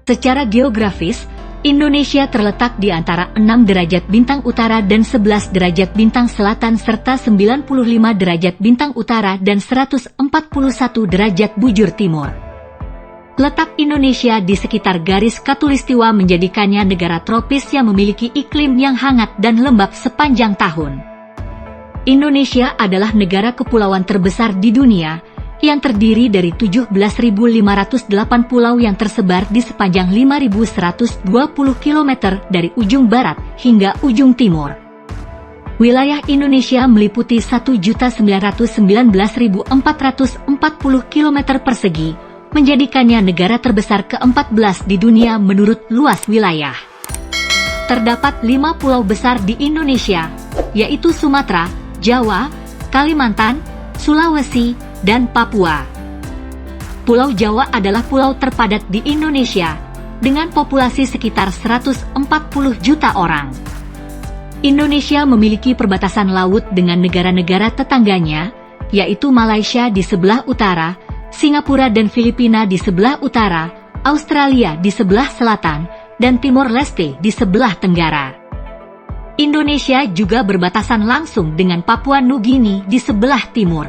Secara geografis, Indonesia terletak di antara 6 derajat bintang utara dan 11 derajat bintang selatan serta 95 derajat bintang utara dan 141 derajat bujur timur. Letak Indonesia di sekitar garis khatulistiwa menjadikannya negara tropis yang memiliki iklim yang hangat dan lembab sepanjang tahun. Indonesia adalah negara kepulauan terbesar di dunia, yang terdiri dari 17.508 pulau yang tersebar di sepanjang 5.120 km dari ujung barat hingga ujung timur. Wilayah Indonesia meliputi 1.919.440 km persegi, menjadikannya negara terbesar ke-14 di dunia menurut luas wilayah. Terdapat 5 pulau besar di Indonesia, yaitu Sumatera, Jawa, Kalimantan, Sulawesi, dan Papua. Pulau Jawa adalah pulau terpadat di Indonesia, dengan populasi sekitar 140 juta orang. Indonesia memiliki perbatasan laut dengan negara-negara tetangganya, yaitu Malaysia di sebelah utara, Singapura dan Filipina di sebelah utara, Australia di sebelah selatan, dan Timor Leste di sebelah tenggara. Indonesia juga berbatasan langsung dengan Papua Nugini di sebelah timur.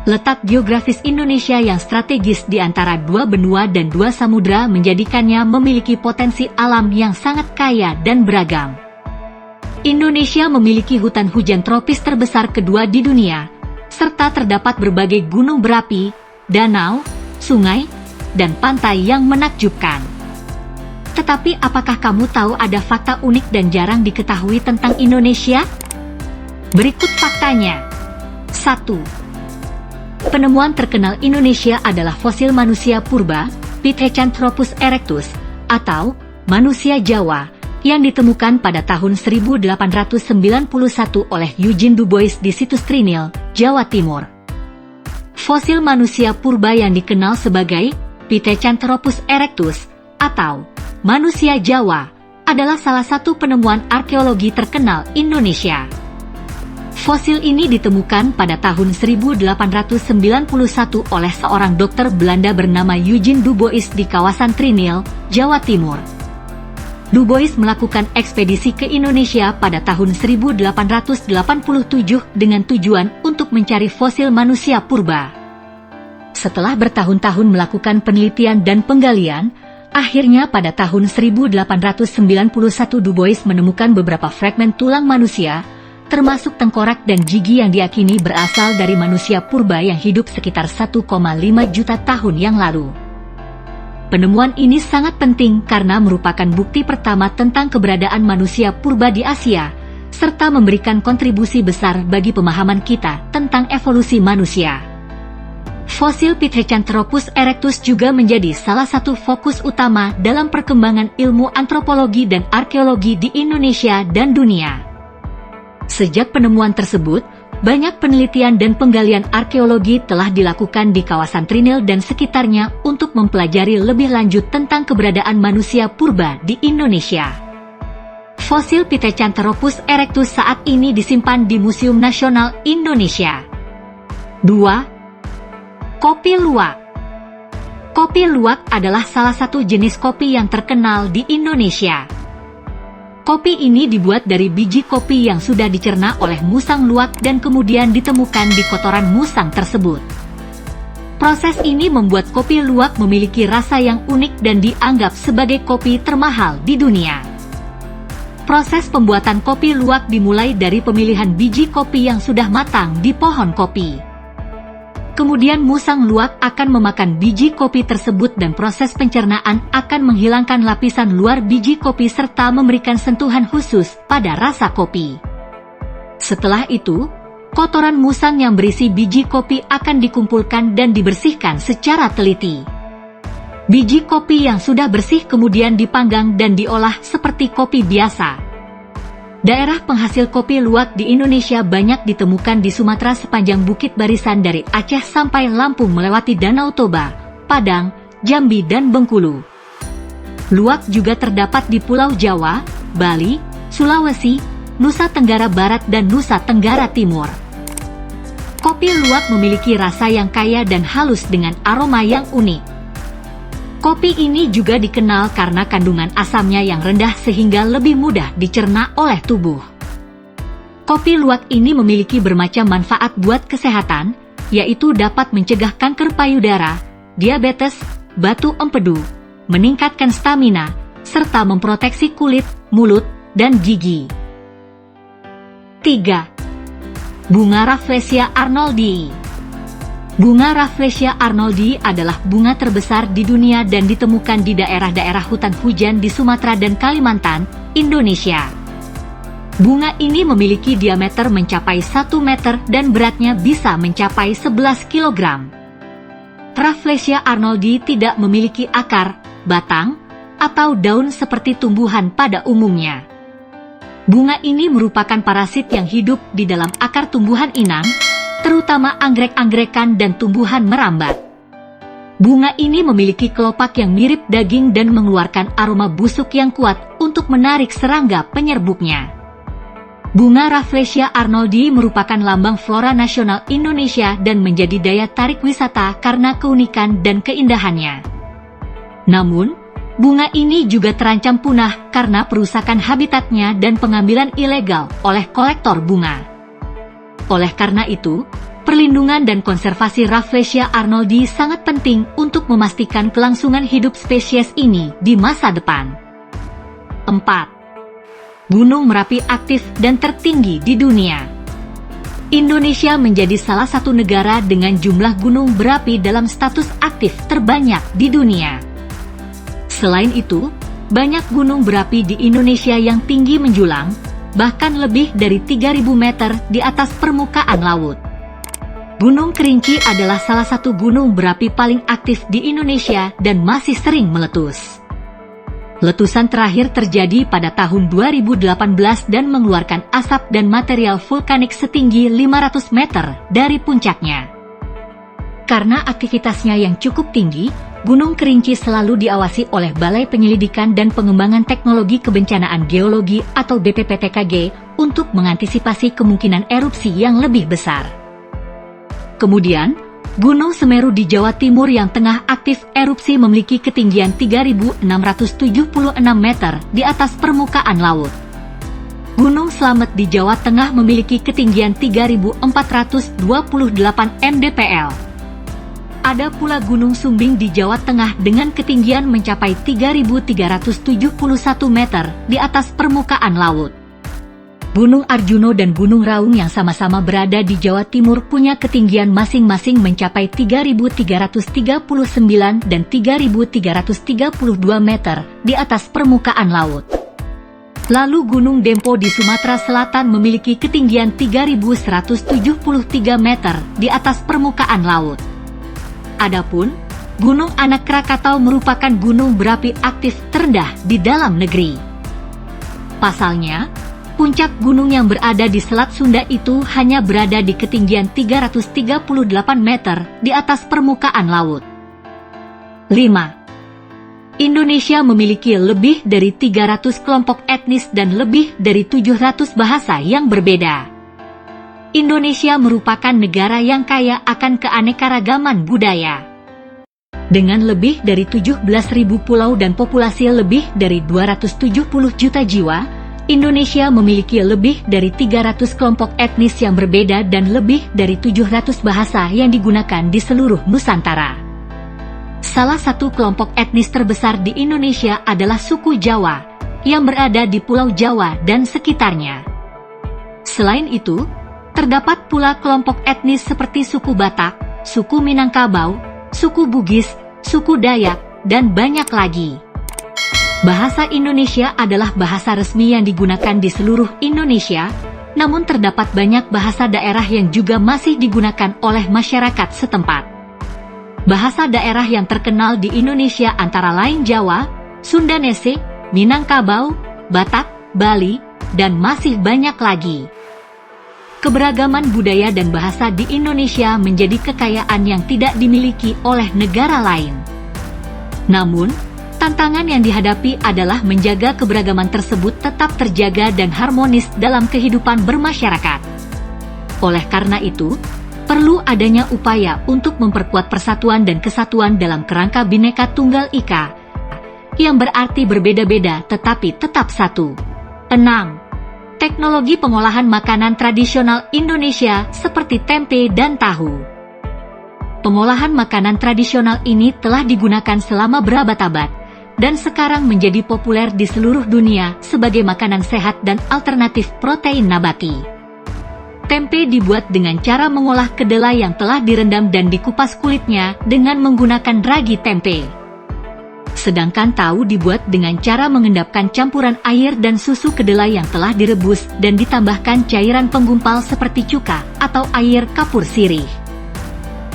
Letak geografis Indonesia yang strategis di antara 2 benua dan 2 samudra menjadikannya memiliki potensi alam yang sangat kaya dan beragam. Indonesia memiliki hutan hujan tropis terbesar kedua di dunia, serta terdapat berbagai gunung berapi, danau, sungai, dan pantai yang menakjubkan. Tetapi apakah kamu tahu ada fakta unik dan jarang diketahui tentang Indonesia? Berikut faktanya. 1. Penemuan terkenal Indonesia adalah fosil manusia purba, Pithecanthropus erectus, atau manusia Jawa, yang ditemukan pada tahun 1891 oleh Eugene Du Bois di situs Trinil, Jawa Timur. Fosil manusia purba yang dikenal sebagai Pithecanthropus erectus, atau manusia Jawa, adalah salah satu penemuan arkeologi terkenal Indonesia. Fosil ini ditemukan pada tahun 1891 oleh seorang dokter Belanda bernama Eugene Du Bois di kawasan Trinil, Jawa Timur. Du Bois melakukan ekspedisi ke Indonesia pada tahun 1887 dengan tujuan untuk mencari fosil manusia purba. Setelah bertahun-tahun melakukan penelitian dan penggalian, akhirnya pada tahun 1891 Du Bois menemukan beberapa fragmen tulang manusia, termasuk tengkorak dan gigi yang diyakini berasal dari manusia purba yang hidup sekitar 1,5 juta tahun yang lalu. Penemuan ini sangat penting karena merupakan bukti pertama tentang keberadaan manusia purba di Asia, serta memberikan kontribusi besar bagi pemahaman kita tentang evolusi manusia. Fosil Pithecanthropus erectus juga menjadi salah satu fokus utama dalam perkembangan ilmu antropologi dan arkeologi di Indonesia dan dunia. Sejak penemuan tersebut, banyak penelitian dan penggalian arkeologi telah dilakukan di kawasan Trinil dan sekitarnya untuk mempelajari lebih lanjut tentang keberadaan manusia purba di Indonesia. Fosil Pithecanthropus erectus saat ini disimpan di Museum Nasional Indonesia. 2. Kopi luwak. Kopi luwak adalah salah satu jenis kopi yang terkenal di Indonesia. Kopi ini dibuat dari biji kopi yang sudah dicerna oleh musang luwak dan kemudian ditemukan di kotoran musang tersebut. Proses ini membuat kopi luwak memiliki rasa yang unik dan dianggap sebagai kopi termahal di dunia. Proses pembuatan kopi luwak dimulai dari pemilihan biji kopi yang sudah matang di pohon kopi. Kemudian musang luwak akan memakan biji kopi tersebut dan proses pencernaan akan menghilangkan lapisan luar biji kopi serta memberikan sentuhan khusus pada rasa kopi. Setelah itu, kotoran musang yang berisi biji kopi akan dikumpulkan dan dibersihkan secara teliti. Biji kopi yang sudah bersih kemudian dipanggang dan diolah seperti kopi biasa. Daerah penghasil kopi luwak di Indonesia banyak ditemukan di Sumatera sepanjang Bukit Barisan dari Aceh sampai Lampung melewati Danau Toba, Padang, Jambi dan Bengkulu. Luwak juga terdapat di Pulau Jawa, Bali, Sulawesi, Nusa Tenggara Barat dan Nusa Tenggara Timur. Kopi luwak memiliki rasa yang kaya dan halus dengan aroma yang unik. Kopi ini juga dikenal karena kandungan asamnya yang rendah sehingga lebih mudah dicerna oleh tubuh. Kopi luwak ini memiliki bermacam manfaat buat kesehatan, yaitu dapat mencegah kanker payudara, diabetes, batu empedu, meningkatkan stamina, serta memproteksi kulit, mulut, dan gigi. 3. Bunga Rafflesia arnoldii. Bunga Rafflesia arnoldii adalah bunga terbesar di dunia dan ditemukan di daerah-daerah hutan hujan di Sumatera dan Kalimantan, Indonesia. Bunga ini memiliki diameter mencapai 1 meter dan beratnya bisa mencapai 11 kg. Rafflesia arnoldii tidak memiliki akar, batang, atau daun seperti tumbuhan pada umumnya. Bunga ini merupakan parasit yang hidup di dalam akar tumbuhan inang, terutama anggrek-anggrekan dan tumbuhan merambat. Bunga ini memiliki kelopak yang mirip daging dan mengeluarkan aroma busuk yang kuat untuk menarik serangga penyerbuknya. Bunga Rafflesia arnoldii merupakan lambang flora nasional Indonesia dan menjadi daya tarik wisata karena keunikan dan keindahannya. Namun, bunga ini juga terancam punah karena perusakan habitatnya dan pengambilan ilegal oleh kolektor bunga. Oleh karena itu, perlindungan dan konservasi Rafflesia arnoldii sangat penting untuk memastikan kelangsungan hidup spesies ini di masa depan. 4. Gunung Merapi aktif dan tertinggi di dunia. Indonesia menjadi salah satu negara dengan jumlah gunung berapi dalam status aktif terbanyak di dunia. Selain itu, banyak gunung berapi di Indonesia yang tinggi menjulang, bahkan lebih dari 3.000 meter di atas permukaan laut. Gunung Kerinci adalah salah satu gunung berapi paling aktif di Indonesia dan masih sering meletus. Letusan terakhir terjadi pada tahun 2018 dan mengeluarkan asap dan material vulkanik setinggi 500 meter dari puncaknya. Karena aktivitasnya yang cukup tinggi, Gunung Kerinci selalu diawasi oleh Balai Penyelidikan dan Pengembangan Teknologi Kebencanaan Geologi atau BPPTKG untuk mengantisipasi kemungkinan erupsi yang lebih besar. Kemudian, Gunung Semeru di Jawa Timur yang tengah aktif erupsi memiliki ketinggian 3.676 meter di atas permukaan laut. Gunung Slamet di Jawa Tengah memiliki ketinggian 3.428 mdpl. Ada pula Gunung Sumbing di Jawa Tengah dengan ketinggian mencapai 3.371 meter di atas permukaan laut. Gunung Arjuno dan Gunung Raung yang sama-sama berada di Jawa Timur punya ketinggian masing-masing mencapai 3.339 dan 3.332 meter di atas permukaan laut. Lalu Gunung Dempo di Sumatera Selatan memiliki ketinggian 3.173 meter di atas permukaan laut. Adapun, Gunung Anak Krakatau merupakan gunung berapi aktif terendah di dalam negeri. Pasalnya, puncak gunung yang berada di Selat Sunda itu hanya berada di ketinggian 338 meter di atas permukaan laut. 5. Indonesia memiliki lebih dari 300 kelompok etnis dan lebih dari 700 bahasa yang berbeda. Indonesia merupakan negara yang kaya akan keanekaragaman budaya. Dengan lebih dari 17.000 pulau dan populasi lebih dari 270 juta jiwa, Indonesia memiliki lebih dari 300 kelompok etnis yang berbeda dan lebih dari 700 bahasa yang digunakan di seluruh Nusantara. Salah satu kelompok etnis terbesar di Indonesia adalah suku Jawa, yang berada di Pulau Jawa dan sekitarnya. Selain itu, terdapat pula kelompok etnis seperti suku Batak, suku Minangkabau, suku Bugis, suku Dayak, dan banyak lagi. Bahasa Indonesia adalah bahasa resmi yang digunakan di seluruh Indonesia, namun terdapat banyak bahasa daerah yang juga masih digunakan oleh masyarakat setempat. Bahasa daerah yang terkenal di Indonesia antara lain Jawa, Sundanese, Minangkabau, Batak, Bali, dan masih banyak lagi. Keberagaman budaya dan bahasa di Indonesia menjadi kekayaan yang tidak dimiliki oleh negara lain. Namun, tantangan yang dihadapi adalah menjaga keberagaman tersebut tetap terjaga dan harmonis dalam kehidupan bermasyarakat. Oleh karena itu, perlu adanya upaya untuk memperkuat persatuan dan kesatuan dalam kerangka Bhinneka Tunggal Ika, yang berarti berbeda-beda tetapi tetap satu. 6. Teknologi pengolahan makanan tradisional Indonesia seperti tempe dan tahu. Pengolahan makanan tradisional ini telah digunakan selama berabad-abad, dan sekarang menjadi populer di seluruh dunia sebagai makanan sehat dan alternatif protein nabati. Tempe dibuat dengan cara mengolah kedelai yang telah direndam dan dikupas kulitnya dengan menggunakan ragi tempe. Sedangkan tahu dibuat dengan cara mengendapkan campuran air dan susu kedelai yang telah direbus dan ditambahkan cairan penggumpal seperti cuka atau air kapur sirih.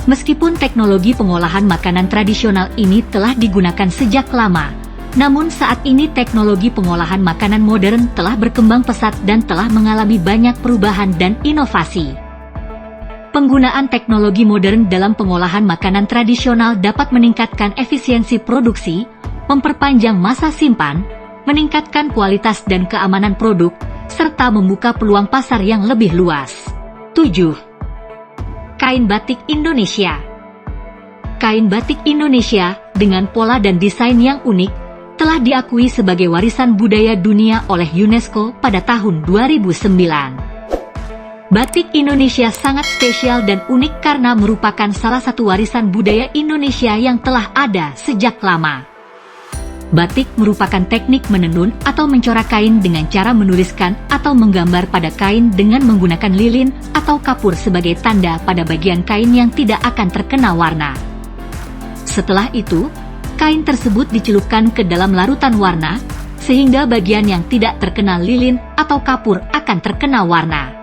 Meskipun teknologi pengolahan makanan tradisional ini telah digunakan sejak lama, namun saat ini teknologi pengolahan makanan modern telah berkembang pesat dan telah mengalami banyak perubahan dan inovasi. Penggunaan teknologi modern dalam pengolahan makanan tradisional dapat meningkatkan efisiensi produksi, memperpanjang masa simpan, meningkatkan kualitas dan keamanan produk, serta membuka peluang pasar yang lebih luas. 7. Kain batik Indonesia. Kain batik Indonesia dengan pola dan desain yang unik telah diakui sebagai warisan budaya dunia oleh UNESCO pada tahun 2009. Batik Indonesia sangat spesial dan unik karena merupakan salah satu warisan budaya Indonesia yang telah ada sejak lama. Batik merupakan teknik menenun atau mencorak kain dengan cara menuliskan atau menggambar pada kain dengan menggunakan lilin atau kapur sebagai tanda pada bagian kain yang tidak akan terkena warna. Setelah itu, kain tersebut dicelupkan ke dalam larutan warna, sehingga bagian yang tidak terkena lilin atau kapur akan terkena warna.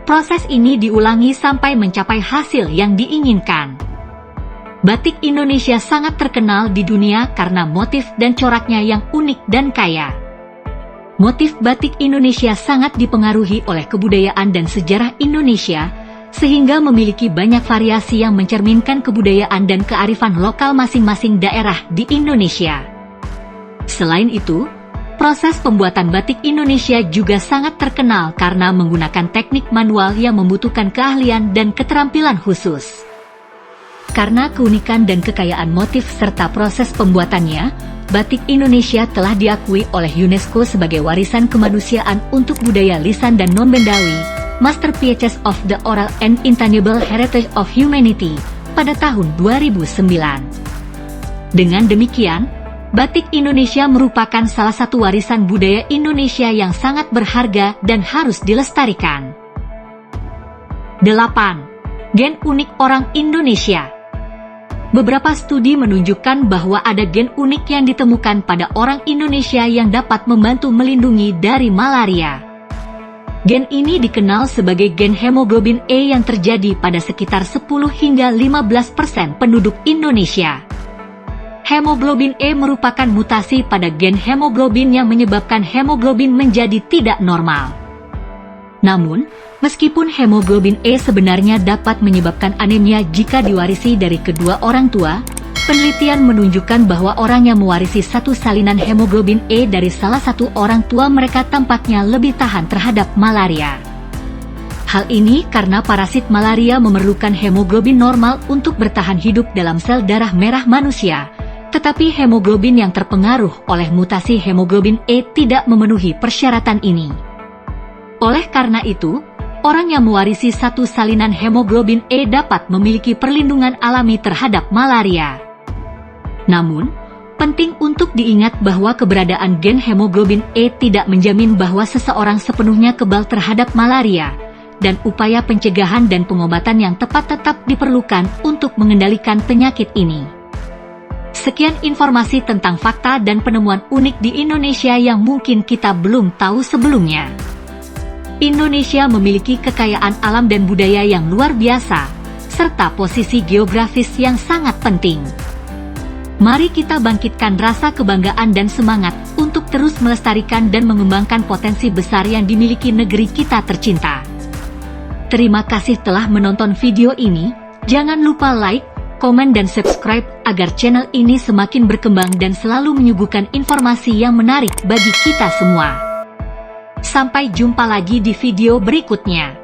Proses ini diulangi sampai mencapai hasil yang diinginkan. Batik Indonesia sangat terkenal di dunia karena motif dan coraknya yang unik dan kaya. Motif batik Indonesia sangat dipengaruhi oleh kebudayaan dan sejarah Indonesia, sehingga memiliki banyak variasi yang mencerminkan kebudayaan dan kearifan lokal masing-masing daerah di Indonesia. Selain itu, proses pembuatan batik Indonesia juga sangat terkenal karena menggunakan teknik manual yang membutuhkan keahlian dan keterampilan khusus. Karena keunikan dan kekayaan motif serta proses pembuatannya, batik Indonesia telah diakui oleh UNESCO sebagai warisan kemanusiaan untuk budaya lisan dan non-bendawi, Masterpieces of the Oral and Intangible Heritage of Humanity, pada tahun 2009. Dengan demikian, batik Indonesia merupakan salah satu warisan budaya Indonesia yang sangat berharga dan harus dilestarikan. 8. Gen unik orang Indonesia. Beberapa studi menunjukkan bahwa ada gen unik yang ditemukan pada orang Indonesia yang dapat membantu melindungi dari malaria. Gen ini dikenal sebagai gen hemoglobin E yang terjadi pada sekitar 10 hingga 15% penduduk Indonesia. Hemoglobin E merupakan mutasi pada gen hemoglobin yang menyebabkan hemoglobin menjadi tidak normal. Namun, meskipun hemoglobin E sebenarnya dapat menyebabkan anemia jika diwarisi dari kedua orang tua, penelitian menunjukkan bahwa orang yang mewarisi satu salinan hemoglobin E dari salah satu orang tua mereka tampaknya lebih tahan terhadap malaria. Hal ini karena parasit malaria memerlukan hemoglobin normal untuk bertahan hidup dalam sel darah merah manusia, tetapi hemoglobin yang terpengaruh oleh mutasi hemoglobin E tidak memenuhi persyaratan ini. Oleh karena itu, orang yang mewarisi satu salinan hemoglobin E dapat memiliki perlindungan alami terhadap malaria. Namun, penting untuk diingat bahwa keberadaan gen hemoglobin E tidak menjamin bahwa seseorang sepenuhnya kebal terhadap malaria, dan upaya pencegahan dan pengobatan yang tepat tetap diperlukan untuk mengendalikan penyakit ini. Sekian informasi tentang fakta dan penemuan unik di Indonesia yang mungkin kita belum tahu sebelumnya. Indonesia memiliki kekayaan alam dan budaya yang luar biasa, serta posisi geografis yang sangat penting. Mari kita bangkitkan rasa kebanggaan dan semangat untuk terus melestarikan dan mengembangkan potensi besar yang dimiliki negeri kita tercinta. Terima kasih telah menonton video ini. Jangan lupa like, komen dan subscribe agar channel ini semakin berkembang dan selalu menyuguhkan informasi yang menarik bagi kita semua. Sampai jumpa lagi di video berikutnya.